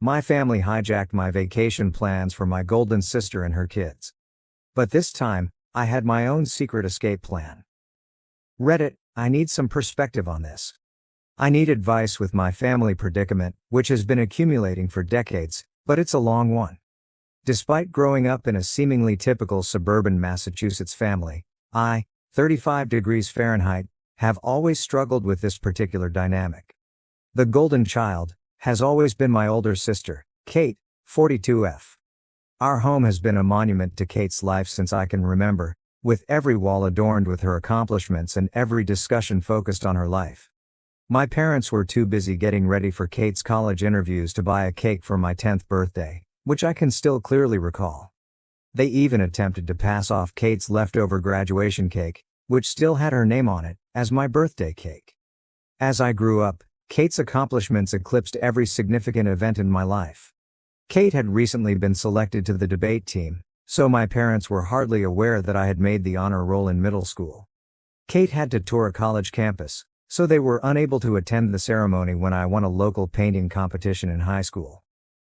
My family hijacked my vacation plans for my golden sister and her kids. But this time, I had my own secret escape plan. Reddit, I need some perspective on this. I need advice with my family predicament, which has been accumulating for decades, but it's a long one. Despite growing up in a seemingly typical suburban Massachusetts family, I, 35 degrees Fahrenheit, have always struggled with this particular dynamic. The golden child has always been my older sister, Kate, 42F. Our home has been a monument to Kate's life since I can remember, with every wall adorned with her accomplishments and every discussion focused on her life. My parents were too busy getting ready for Kate's college interviews to buy a cake for my 10th birthday, which I can still clearly recall. They even attempted to pass off Kate's leftover graduation cake, which still had her name on it, as my birthday cake. As I grew up, Kate's accomplishments eclipsed every significant event in my life. Kate had recently been selected to the debate team, so my parents were hardly aware that I had made the honor roll in middle school. Kate had to tour a college campus, so they were unable to attend the ceremony when I won a local painting competition in high school.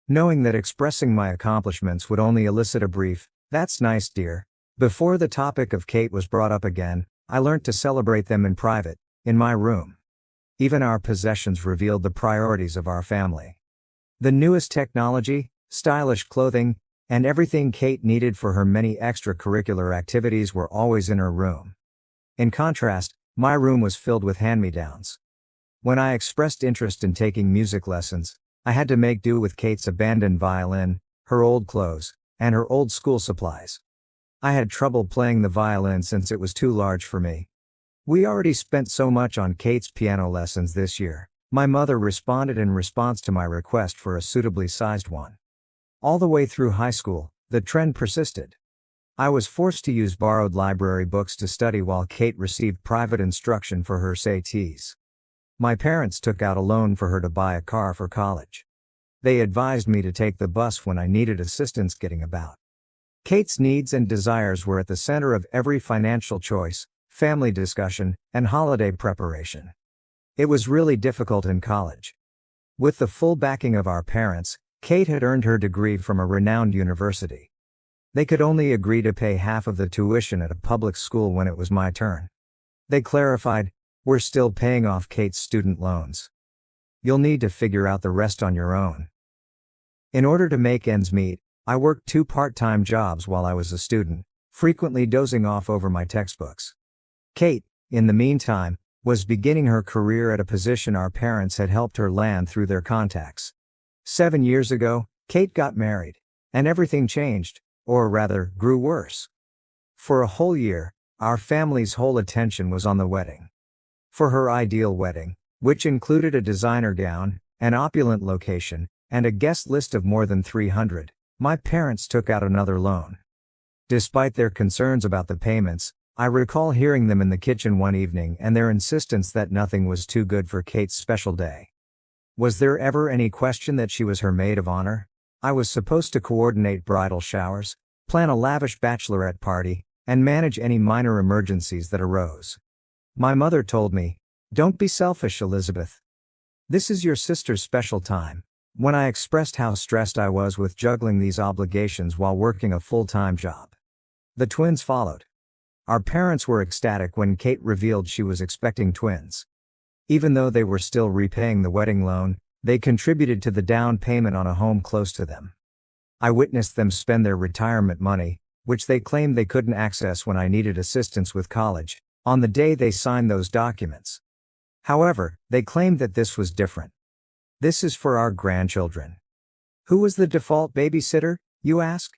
Knowing that expressing my accomplishments would only elicit a brief, "That's nice, dear," before the topic of Kate was brought up again, I learned to celebrate them in private, in my room. Even our possessions revealed the priorities of our family. The newest technology, stylish clothing, and everything Kate needed for her many extracurricular activities were always in her room. In contrast, my room was filled with hand-me-downs. When I expressed interest in taking music lessons, I had to make do with Kate's abandoned violin, her old clothes, and her old school supplies. I had trouble playing the violin since it was too large for me. We already spent so much on Kate's piano lessons this year. My mother responded in response to my request for a suitably sized one. All the way through high school, the trend persisted. I was forced to use borrowed library books to study while Kate received private instruction for her SATs. My parents took out a loan for her to buy a car for college. They advised me to take the bus when I needed assistance getting about. Kate's needs and desires were at the center of every financial choice, family discussion, and holiday preparation. It was really difficult in college. With the full backing of our parents, Kate had earned her degree from a renowned university. They could only agree to pay half of the tuition at a public school when it was my turn. They clarified, "We're still paying off Kate's student loans. You'll need to figure out the rest on your own." In order to make ends meet, I worked 2 part-time jobs while I was a student, frequently dozing off over my textbooks. Kate, in the meantime, was beginning her career at a position our parents had helped her land through their contacts. 7 years ago, Kate got married, and everything changed, or rather, grew worse. For a whole year, our family's whole attention was on the wedding. For her ideal wedding, which included a designer gown, an opulent location, and a guest list of more than 300, my parents took out another loan. Despite their concerns about the payments, I recall hearing them in the kitchen one evening and their insistence that nothing was too good for Kate's special day. Was there ever any question that she was her maid of honor? I was supposed to coordinate bridal showers, plan a lavish bachelorette party, and manage any minor emergencies that arose. My mother told me, "Don't be selfish, Elizabeth. This is your sister's special time." When I expressed how stressed I was with juggling these obligations while working a full-time job, the twins followed. Our parents were ecstatic when Kate revealed she was expecting twins. Even though they were still repaying the wedding loan, they contributed to the down payment on a home close to them. I witnessed them spend their retirement money, which they claimed they couldn't access when I needed assistance with college, on the day they signed those documents. However, they claimed that this was different. "This is for our grandchildren." Who was the default babysitter, you ask?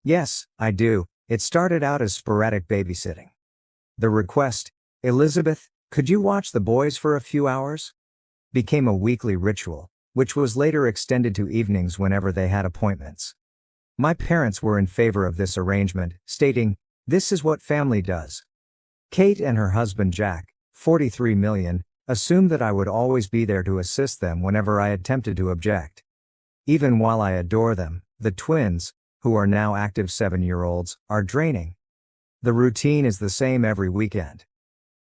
Yes, I do. It started out as sporadic babysitting. The request, "Elizabeth, could you watch the boys for a few hours?" became a weekly ritual, which was later extended to evenings whenever they had appointments. My parents were in favor of this arrangement, stating, "This is what family does." Kate and her husband Jack, 43 million, assumed that I would always be there to assist them whenever I attempted to object. Even while I adore them, the twins, who are now active 7-year-olds, are draining. The routine is the same every weekend.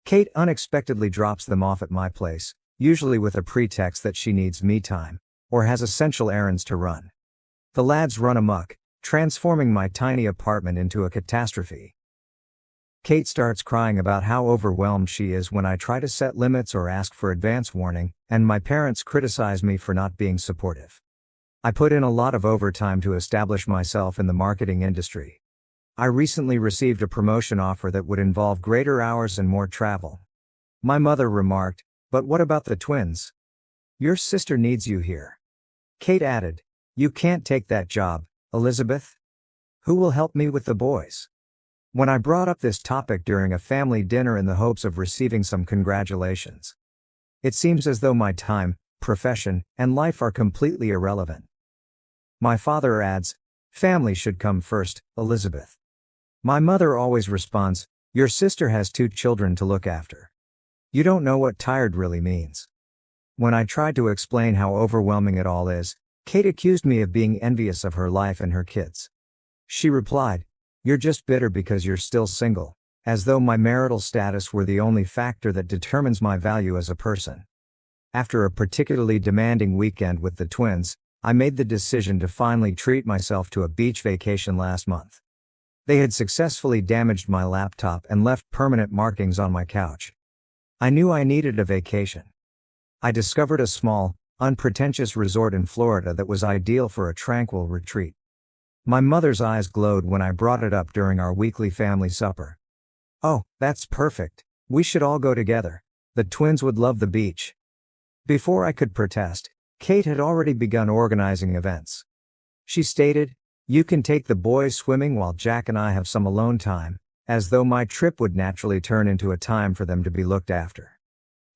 Kate unexpectedly drops them off at my place, usually with a pretext that she needs me time, or has essential errands to run. The lads run amok, transforming my tiny apartment into a catastrophe. Kate starts crying about how overwhelmed she is when I try to set limits or ask for advance warning, and my parents criticize me for not being supportive. I put in a lot of overtime to establish myself in the marketing industry. I recently received a promotion offer that would involve greater hours and more travel. My mother remarked, "But what about the twins? Your sister needs you here." Kate added, "You can't take that job, Elizabeth. Who will help me with the boys?" When I brought up this topic during a family dinner in the hopes of receiving some congratulations, it seems as though my time, profession, and life are completely irrelevant. My father adds, "Family should come first, Elizabeth." My mother always responds, "Your sister has 2 children to look after. You don't know what tired really means." When I tried to explain how overwhelming it all is, Kate accused me of being envious of her life and her kids. She replied, "You're just bitter because you're still single," as though my marital status were the only factor that determines my value as a person. After a particularly demanding weekend with the twins, I made the decision to finally treat myself to a beach vacation last month. They had successfully damaged my laptop and left permanent markings on my couch. I knew I needed a vacation. I discovered a small, unpretentious resort in Florida that was ideal for a tranquil retreat. My mother's eyes glowed when I brought it up during our weekly family supper. "Oh, that's perfect. We should all go together. The twins would love the beach." Before I could protest, Kate had already begun organizing events. She stated, "You can take the boys swimming while Jack and I have some alone time," as though my trip would naturally turn into a time for them to be looked after.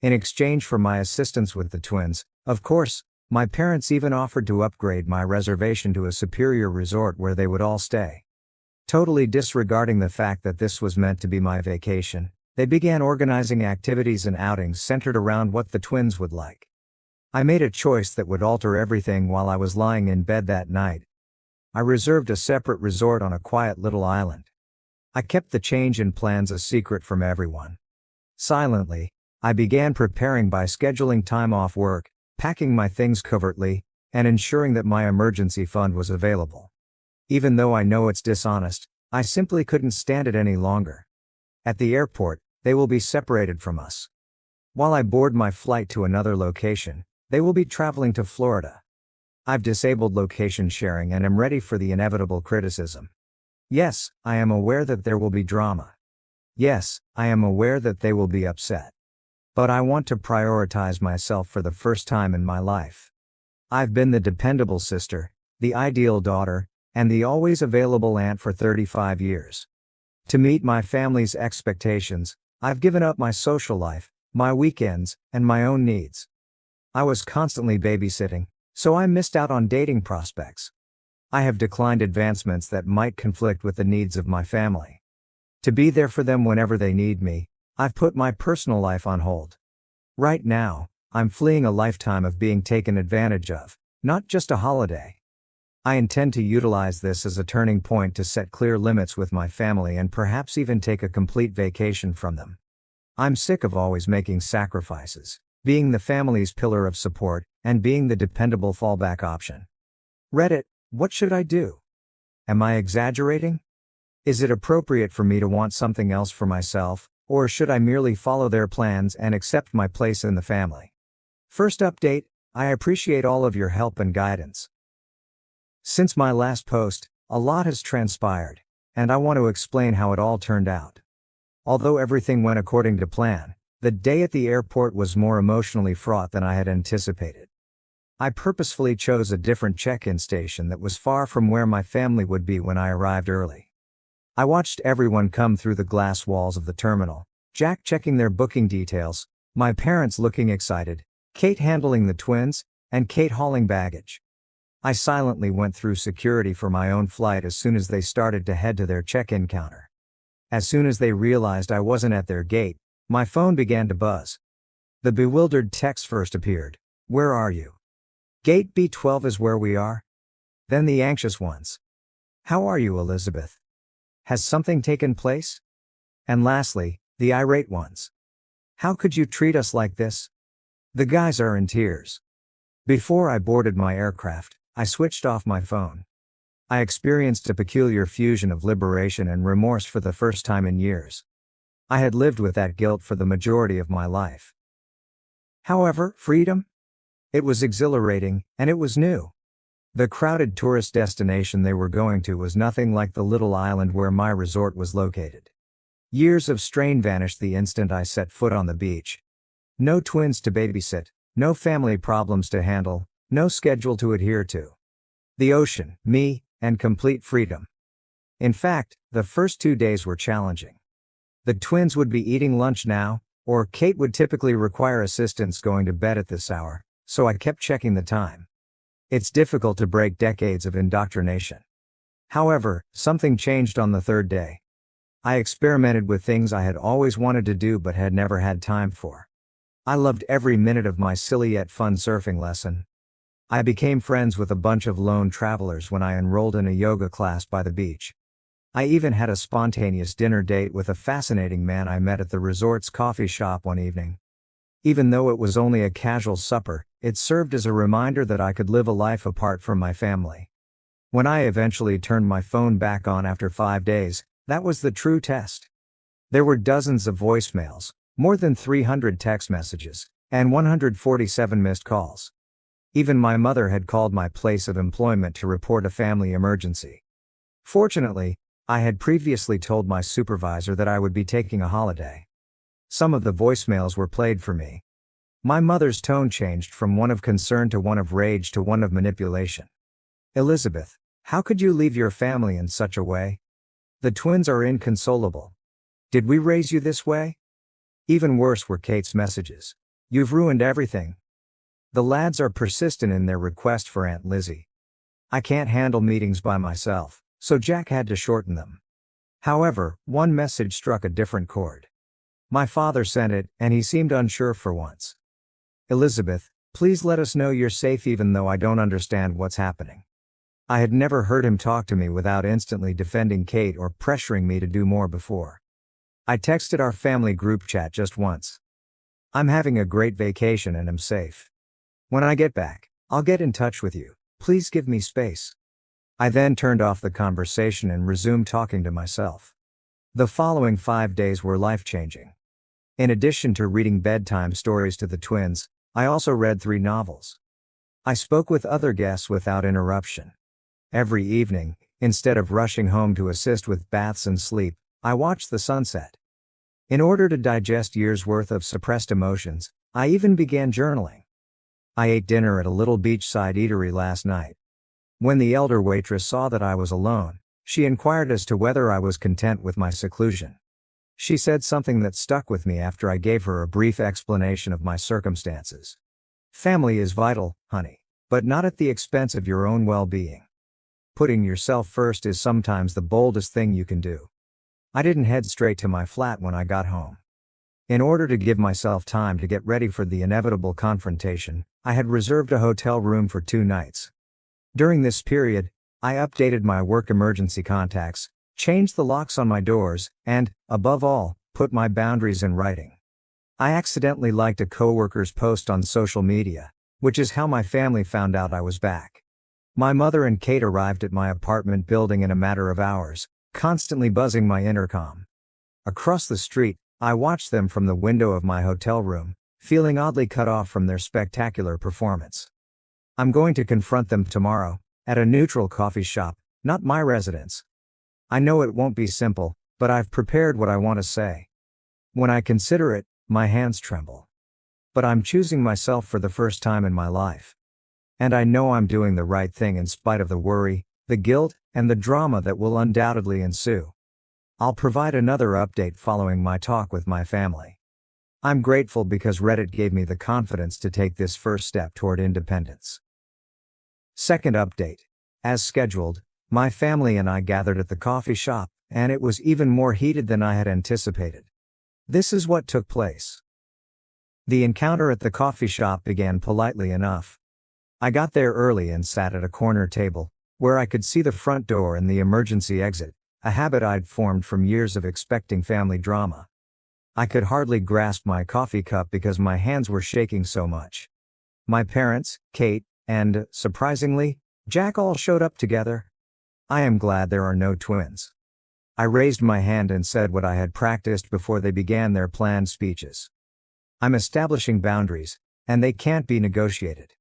In exchange for my assistance with the twins, of course, my parents even offered to upgrade my reservation to a superior resort where they would all stay. Totally disregarding the fact that this was meant to be my vacation, they began organizing activities and outings centered around what the twins would like. I made a choice that would alter everything while I was lying in bed that night. I reserved a separate resort on a quiet little island. I kept the change in plans a secret from everyone. Silently, I began preparing by scheduling time off work, packing my things covertly, and ensuring that my emergency fund was available. Even though I know it's dishonest, I simply couldn't stand it any longer. At the airport, they will be separated from us. While I board my flight to another location, they will be traveling to Florida. I've disabled location sharing and am ready for the inevitable criticism. Yes, I am aware that there will be drama. Yes, I am aware that they will be upset. But I want to prioritize myself for the first time in my life. I've been the dependable sister, the ideal daughter, and the always available aunt for 35 years. To meet my family's expectations, I've given up my social life, my weekends, and my own needs. I was constantly babysitting, so I missed out on dating prospects. I have declined advancements that might conflict with the needs of my family. To be there for them whenever they need me, I've put my personal life on hold. Right now, I'm fleeing a lifetime of being taken advantage of, not just a holiday. I intend to utilize this as a turning point to set clear limits with my family and perhaps even take a complete vacation from them. I'm sick of always making sacrifices, being the family's pillar of support, and being the dependable fallback option. Reddit, what should I do? Am I exaggerating? Is it appropriate for me to want something else for myself, or should I merely follow their plans and accept my place in the family? First update, I appreciate all of your help and guidance. Since my last post, a lot has transpired, and I want to explain how it all turned out. Although everything went according to plan, the day at the airport was more emotionally fraught than I had anticipated. I purposefully chose a different check-in station that was far from where my family would be when I arrived early. I watched everyone come through the glass walls of the terminal, Jack checking their booking details, my parents looking excited, Kate handling the twins, and Kate hauling baggage. I silently went through security for my own flight as soon as they started to head to their check-in counter. As soon as they realized I wasn't at their gate, my phone began to buzz. The bewildered text first appeared, "Where are you?" "Gate B12 is where we are." Then the anxious ones, "How are you, Elizabeth? Has something taken place?" And lastly, the irate ones, "How could you treat us like this?" The guys are in tears. Before I boarded my aircraft, I switched off my phone. I experienced a peculiar fusion of liberation and remorse for the first time in years. I had lived with that guilt for the majority of my life. However, freedom? It was exhilarating, and it was new. The crowded tourist destination they were going to was nothing like the little island where my resort was located. Years of strain vanished the instant I set foot on the beach. No twins to babysit, no family problems to handle, no schedule to adhere to. The ocean, me, and complete freedom. In fact, the first 2 days were challenging. The twins would be eating lunch now, or Kate would typically require assistance going to bed at this hour, so I kept checking the time. It's difficult to break decades of indoctrination. However, something changed on the third day. I experimented with things I had always wanted to do but had never had time for. I loved every minute of my silly yet fun surfing lesson. I became friends with a bunch of lone travelers when I enrolled in a yoga class by the beach. I even had a spontaneous dinner date with a fascinating man I met at the resort's coffee shop one evening. Even though it was only a casual supper, it served as a reminder that I could live a life apart from my family. When I eventually turned my phone back on after 5 days, that was the true test. There were dozens of voicemails, more than 300 text messages, and 147 missed calls. Even my mother had called my place of employment to report a family emergency. Fortunately, I had previously told my supervisor that I would be taking a holiday. Some of the voicemails were played for me. My mother's tone changed from one of concern to one of rage to one of manipulation. "Elizabeth, how could you leave your family in such a way? The twins are inconsolable. Did we raise you this way?" Even worse were Kate's messages. "You've ruined everything. The lads are persistent in their request for Aunt Lizzie. I can't handle meetings by myself, so Jack had to shorten them." However, one message struck a different chord. My father sent it, and he seemed unsure for once. "Elizabeth, please let us know you're safe even though I don't understand what's happening." I had never heard him talk to me without instantly defending Kate or pressuring me to do more before. I texted our family group chat just once. "I'm having a great vacation and am safe. When I get back, I'll get in touch with you. Please give me space." I then turned off the conversation and resumed talking to myself. The following 5 days were life-changing. In addition to reading bedtime stories to the twins, I also read 3 novels. I spoke with other guests without interruption. Every evening, instead of rushing home to assist with baths and sleep, I watched the sunset. In order to digest years' worth of suppressed emotions, I even began journaling. I ate dinner at a little beachside eatery last night. When the elder waitress saw that I was alone, she inquired as to whether I was content with my seclusion. She said something that stuck with me after I gave her a brief explanation of my circumstances. "Family is vital, honey, but not at the expense of your own well-being. Putting yourself first is sometimes the boldest thing you can do." I didn't head straight to my flat when I got home. In order to give myself time to get ready for the inevitable confrontation, I had reserved a hotel room for 2 nights. During this period, I updated my work emergency contacts, changed the locks on my doors, and, above all, put my boundaries in writing. I accidentally liked a coworker's post on social media, which is how my family found out I was back. My mother and Kate arrived at my apartment building in a matter of hours, constantly buzzing my intercom. Across the street, I watched them from the window of my hotel room, feeling oddly cut off from their spectacular performance. I'm going to confront them tomorrow, at a neutral coffee shop, not my residence. I know it won't be simple, but I've prepared what I want to say. When I consider it, my hands tremble. But I'm choosing myself for the first time in my life. And I know I'm doing the right thing in spite of the worry, the guilt, and the drama that will undoubtedly ensue. I'll provide another update following my talk with my family. I'm grateful because Reddit gave me the confidence to take this first step toward independence. Second update. As scheduled, my family and I gathered at the coffee shop, and it was even more heated than I had anticipated. This is what took place. The encounter at the coffee shop began politely enough. I got there early and sat at a corner table, where I could see the front door and the emergency exit, a habit I'd formed from years of expecting family drama. I could hardly grasp my coffee cup because my hands were shaking so much. My parents, Kate, and, surprisingly, Jack all showed up together. I am glad there are no twins. I raised my hand and said what I had practiced before they began their planned speeches. I'm establishing boundaries, and they can't be negotiated.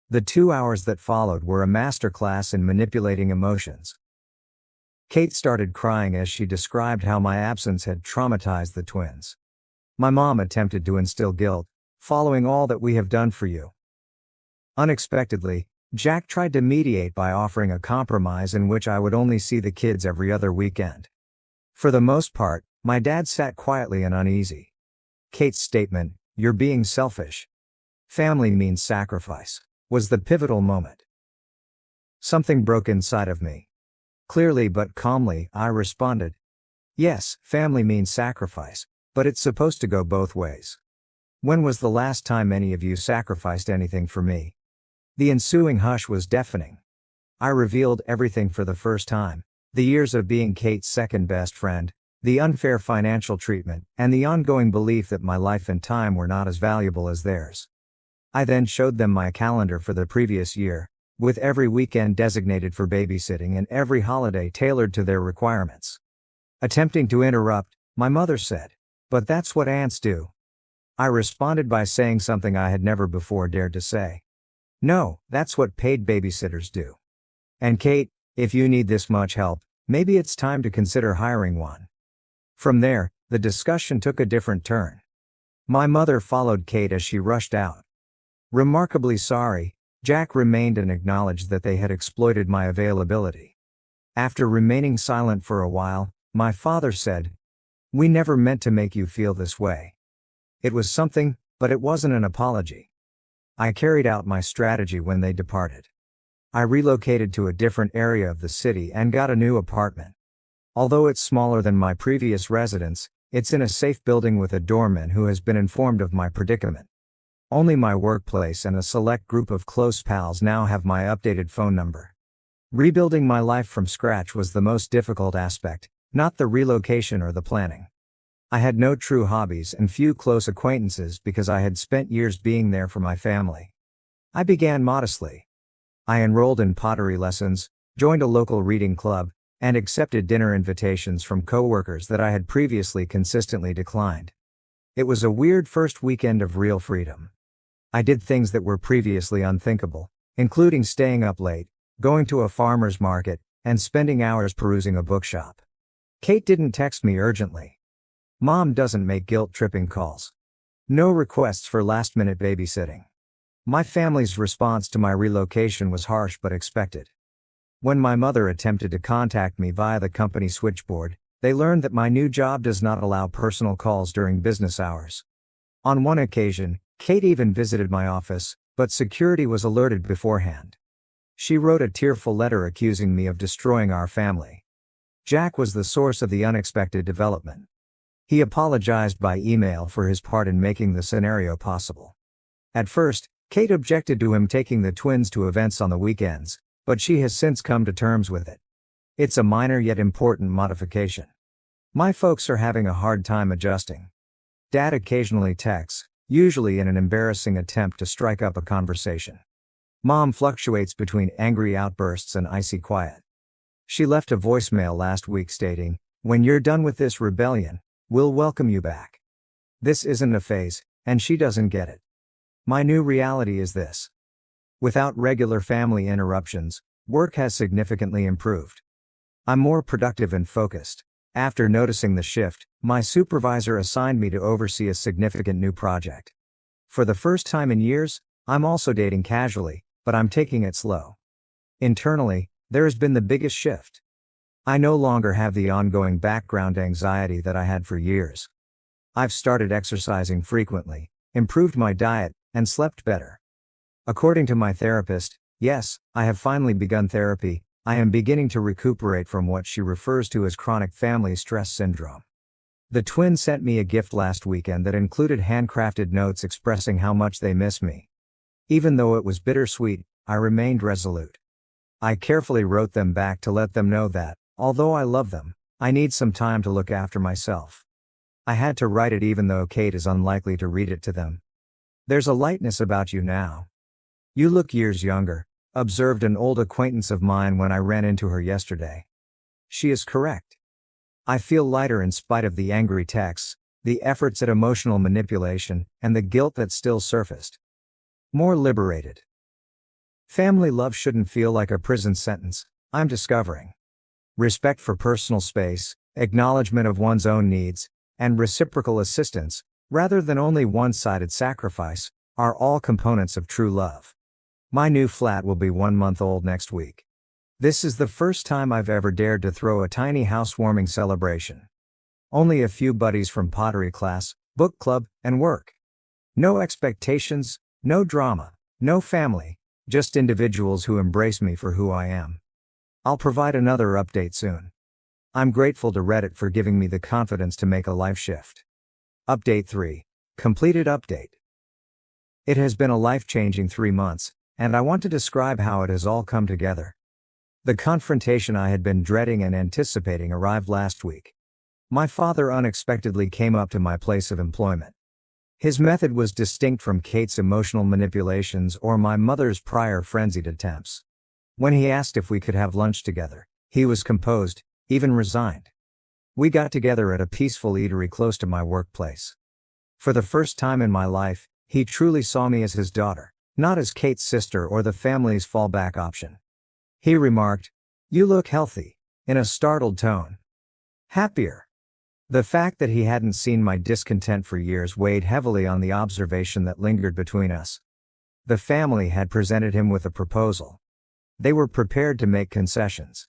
The 2 hours that followed were a masterclass in manipulating emotions. Kate started crying as she described how my absence had traumatized the twins. My mom attempted to instill guilt, following all that we have done for you. Unexpectedly, Jack tried to mediate by offering a compromise in which I would only see the kids every other weekend. For the most part, my dad sat quietly and uneasy. Kate's statement, "You're being selfish. Family means sacrifice," was the pivotal moment. Something broke inside of me. Clearly but calmly, I responded, "Yes, family means sacrifice, but it's supposed to go both ways. When was the last time any of you sacrificed anything for me?" The ensuing hush was deafening. I revealed everything for the first time: the years of being Kate's second best friend, the unfair financial treatment, and the ongoing belief that my life and time were not as valuable as theirs. I then showed them my calendar for the previous year, with every weekend designated for babysitting and every holiday tailored to their requirements. Attempting to interrupt, my mother said, "But that's what aunts do." I responded by saying something I had never before dared to say. "No, that's what paid babysitters do. And Kate, if you need this much help, maybe it's time to consider hiring one." From there, the discussion took a different turn. My mother followed Kate as she rushed out. Remarkably sorry, Jack remained and acknowledged that they had exploited my availability. After remaining silent for a while, my father said, "We never meant to make you feel this way. It was something, but it wasn't an apology." I carried out my strategy when they departed. I relocated to a different area of the city and got a new apartment. Although it's smaller than my previous residence, it's in a safe building with a doorman who has been informed of my predicament. Only my workplace and a select group of close pals now have my updated phone number. Rebuilding my life from scratch was the most difficult aspect, not the relocation or the planning. I had no true hobbies and few close acquaintances because I had spent years being there for my family. I began modestly. I enrolled in pottery lessons, joined a local reading club, and accepted dinner invitations from coworkers that I had previously consistently declined. It was a weird first weekend of real freedom. I did things that were previously unthinkable, including staying up late, going to a farmer's market, and spending hours perusing a bookshop. Kate didn't text me urgently. Mom doesn't make guilt-tripping calls. No requests for last-minute babysitting. My family's response to my relocation was harsh but expected. When my mother attempted to contact me via the company switchboard, they learned that my new job does not allow personal calls during business hours. On one occasion, Kate even visited my office, but security was alerted beforehand. She wrote a tearful letter accusing me of destroying our family. Jack was the source of the unexpected development. He apologized by email for his part in making the scenario possible. At first, Kate objected to him taking the twins to events on the weekends, but she has since come to terms with it. It's a minor yet important modification. My folks are having a hard time adjusting. Dad occasionally texts, usually in an embarrassing attempt to strike up a conversation. Mom fluctuates between angry outbursts and icy quiet. She left a voicemail last week stating, "When you're done with this rebellion, we'll welcome you back." This isn't a phase, and she doesn't get it. My new reality is this. Without regular family interruptions, work has significantly improved. I'm more productive and focused. After noticing the shift, my supervisor assigned me to oversee a significant new project. For the first time in years, I'm also dating casually, but I'm taking it slow. Internally, there has been the biggest shift. I no longer have the ongoing background anxiety that I had for years. I've started exercising frequently, improved my diet, and slept better. According to my therapist, yes, I have finally begun therapy. I am beginning to recuperate from what she refers to as chronic family stress syndrome. The twins sent me a gift last weekend that included handcrafted notes expressing how much they miss me. Even though it was bittersweet, I remained resolute. I carefully wrote them back to let them know that, although I love them, I need some time to look after myself. I had to write it even though Kate is unlikely to read it to them. There's a lightness about you now. You look years younger, observed an old acquaintance of mine when I ran into her yesterday. She is correct. I feel lighter in spite of the angry texts, the efforts at emotional manipulation, and the guilt that still surfaced. More liberated. Family love shouldn't feel like a prison sentence, I'm discovering. Respect for personal space, acknowledgement of one's own needs, and reciprocal assistance, rather than only one-sided sacrifice, are all components of true love. My new flat will be 1 month old next week. This is the first time I've ever dared to throw a tiny housewarming celebration. Only a few buddies from pottery class, book club, and work. No expectations, no drama, no family, just individuals who embrace me for who I am. I'll provide another update soon. I'm grateful to Reddit for giving me the confidence to make a life shift. Update 3. Completed update. It has been a life-changing 3 months, and I want to describe how it has all come together. The confrontation I had been dreading and anticipating arrived last week. My father unexpectedly came up to my place of employment. His method was distinct from Kate's emotional manipulations or my mother's prior frenzied attempts. When he asked if we could have lunch together, he was composed, even resigned. We got together at a peaceful eatery close to my workplace. For the first time in my life, he truly saw me as his daughter, not as Kate's sister or the family's fallback option. He remarked, "You look healthy," in a startled tone. Happier. The fact that he hadn't seen my discontent for years weighed heavily on the observation that lingered between us. The family had presented him with a proposal. They were prepared to make concessions.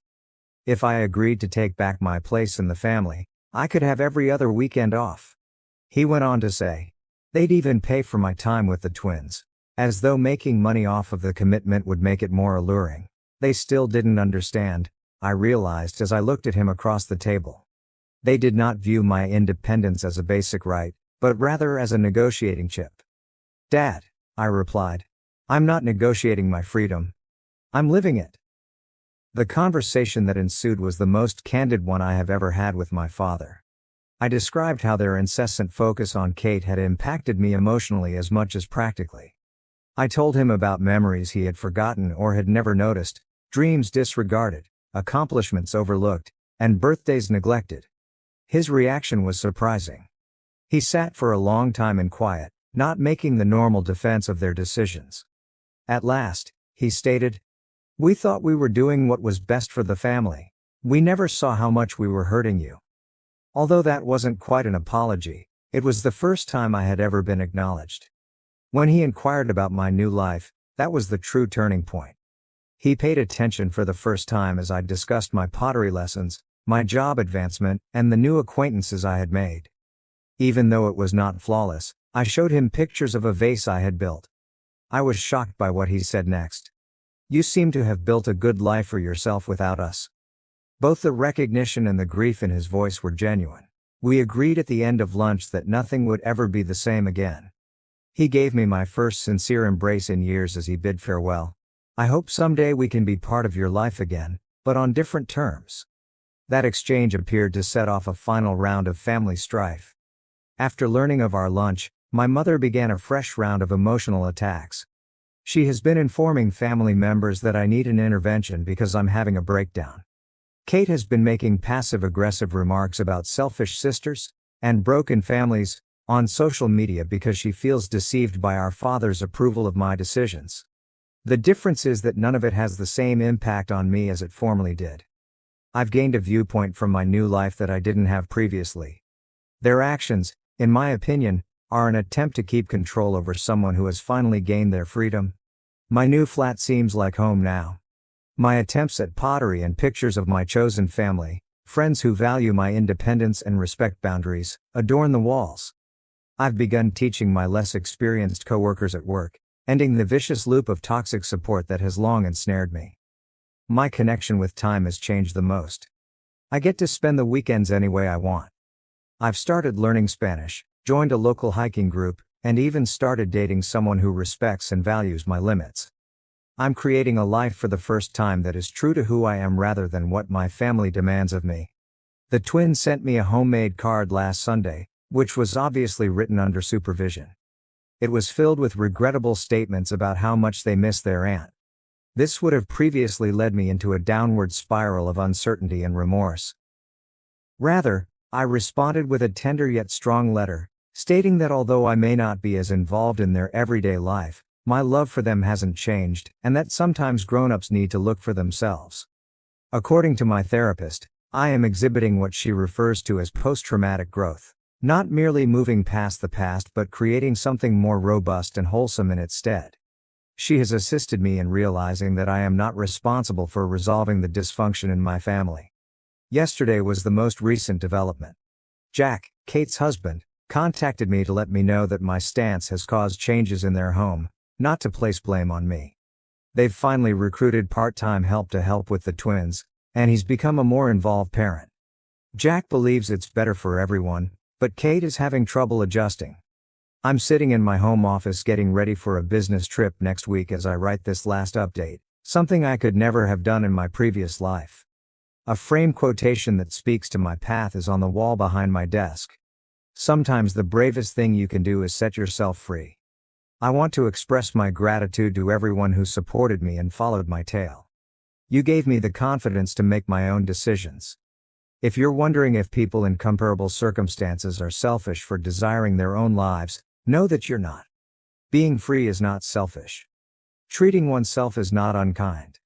If I agreed to take back my place in the family, I could have every other weekend off. He went on to say, they'd even pay for my time with the twins, as though making money off of the commitment would make it more alluring. They still didn't understand, I realized as I looked at him across the table. They did not view my independence as a basic right, but rather as a negotiating chip. Dad, I replied, I'm not negotiating my freedom. I'm living it. The conversation that ensued was the most candid one I have ever had with my father. I described how their incessant focus on Kate had impacted me emotionally as much as practically. I told him about memories he had forgotten or had never noticed, dreams disregarded, accomplishments overlooked, and birthdays neglected. His reaction was surprising. He sat for a long time in quiet, not making the normal defense of their decisions. At last, he stated, "We thought we were doing what was best for the family. We never saw how much we were hurting you." Although that wasn't quite an apology, it was the first time I had ever been acknowledged. When he inquired about my new life, that was the true turning point. He paid attention for the first time as I discussed my pottery lessons, my job advancement, and the new acquaintances I had made. Even though it was not flawless, I showed him pictures of a vase I had built. I was shocked by what he said next. "You seem to have built a good life for yourself without us." Both the recognition and the grief in his voice were genuine. We agreed at the end of lunch that nothing would ever be the same again. He gave me my first sincere embrace in years as he bid farewell. "I hope someday we can be part of your life again, but on different terms." That exchange appeared to set off a final round of family strife. After learning of our lunch, my mother began a fresh round of emotional attacks. She has been informing family members that I need an intervention because I'm having a breakdown. Kate has been making passive-aggressive remarks about selfish sisters and broken families on social media because she feels deceived by our father's approval of my decisions. The difference is that none of it has the same impact on me as it formerly did. I've gained a viewpoint from my new life that I didn't have previously. Their actions, in my opinion, are an attempt to keep control over someone who has finally gained their freedom. My new flat seems like home now. My attempts at pottery and pictures of my chosen family, friends who value my independence and respect boundaries, adorn the walls. I've begun teaching my less experienced coworkers at work, ending the vicious loop of toxic support that has long ensnared me. My connection with time has changed the most. I get to spend the weekends any way I want. I've started learning Spanish, joined a local hiking group, and even started dating someone who respects and values my limits. I'm creating a life for the first time that is true to who I am rather than what my family demands of me. The twins sent me a homemade card last Sunday, which was obviously written under supervision. It was filled with regrettable statements about how much they miss their aunt. This would have previously led me into a downward spiral of uncertainty and remorse. Rather, I responded with a tender yet strong letter, stating that although I may not be as involved in their everyday life, my love for them hasn't changed, and that sometimes grown-ups need to look for themselves. According to my therapist, I am exhibiting what she refers to as post-traumatic growth, not merely moving past the past but creating something more robust and wholesome in its stead. She has assisted me in realizing that I am not responsible for resolving the dysfunction in my family. Yesterday was the most recent development. Jack, Kate's husband, contacted me to let me know that my stance has caused changes in their home, not to place blame on me. They've finally recruited part-time help to help with the twins, and he's become a more involved parent. Jack believes it's better for everyone, but Kate is having trouble adjusting. I'm sitting in my home office getting ready for a business trip next week as I write this last update, something I could never have done in my previous life. A frame quotation that speaks to my path is on the wall behind my desk. Sometimes the bravest thing you can do is set yourself free. I want to express my gratitude to everyone who supported me and followed my tale. You gave me the confidence to make my own decisions. If you're wondering if people in comparable circumstances are selfish for desiring their own lives, know that you're not. Being free is not selfish. Treating oneself is not unkind.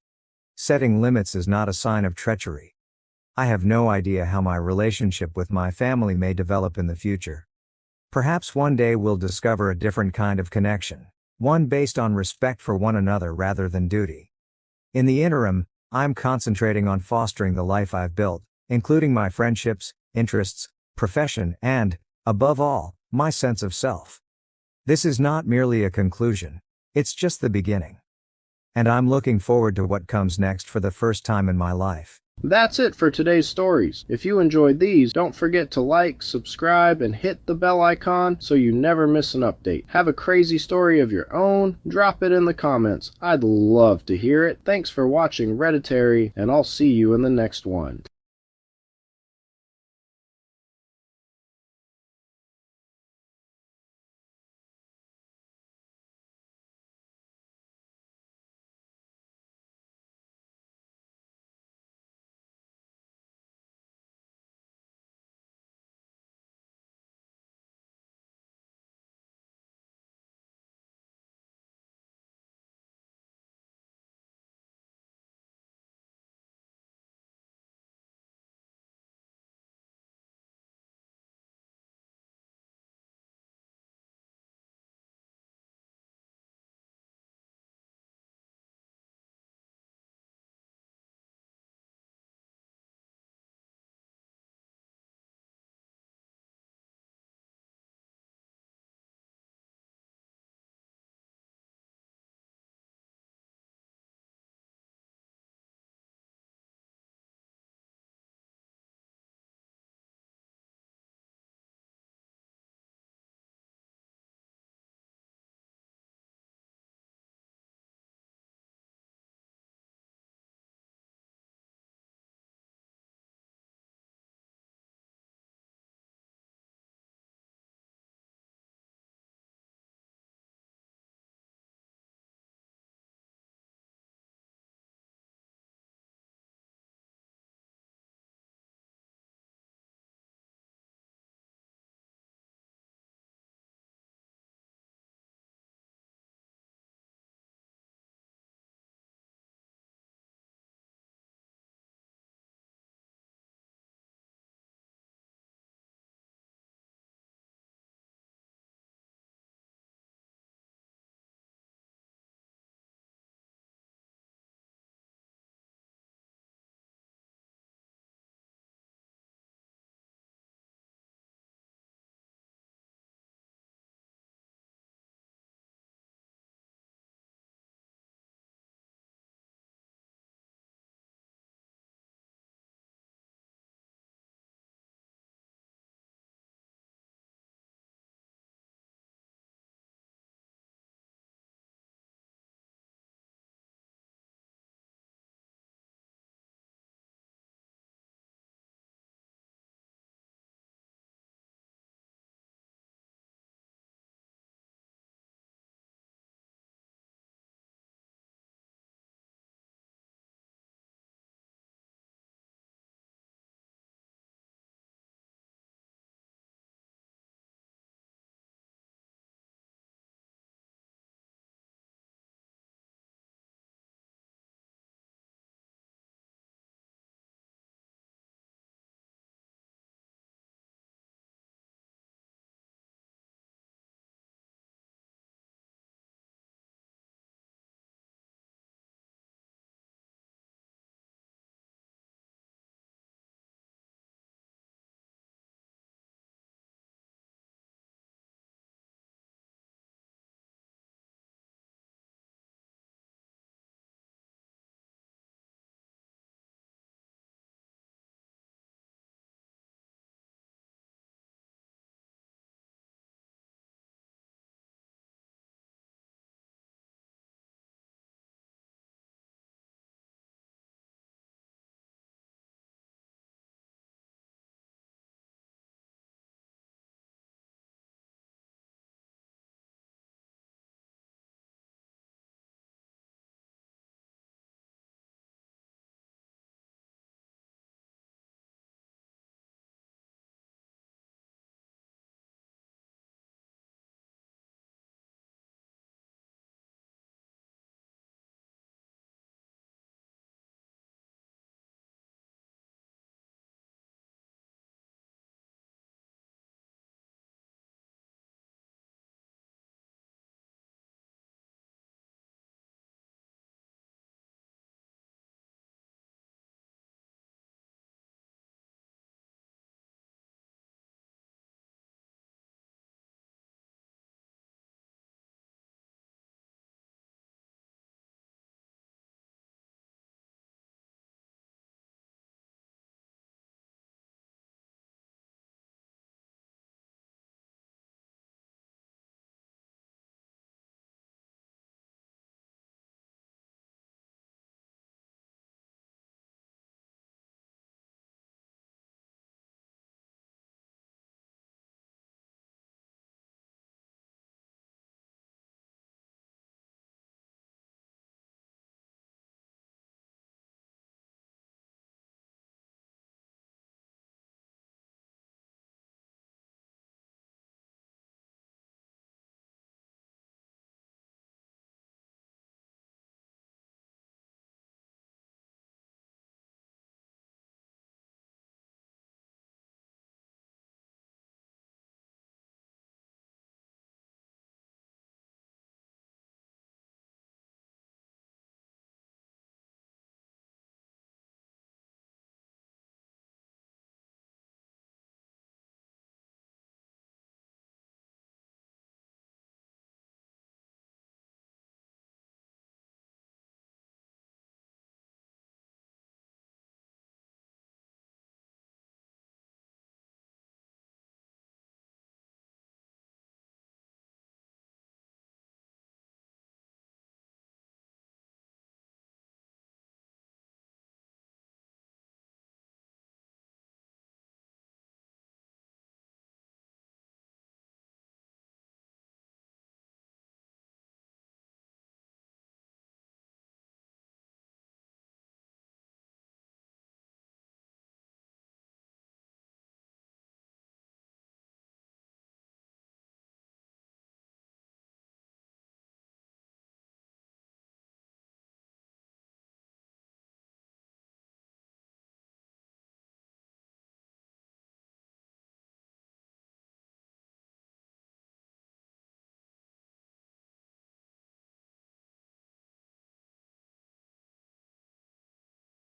Setting limits is not a sign of treachery. I have no idea how my relationship with my family may develop in the future. Perhaps one day we'll discover a different kind of connection, one based on respect for one another rather than duty. In the interim, I'm concentrating on fostering the life I've built, including my friendships, interests, profession, and, above all, my sense of self. This is not merely a conclusion, it's just the beginning. And I'm looking forward to what comes next for the first time in my life. That's it for today's stories. If you enjoyed these, don't forget to like, subscribe, and hit the bell icon so you never miss an update. Have a crazy story of your own? Drop it in the comments. I'd love to hear it. Thanks for watching Redditary, and I'll see you in the next one.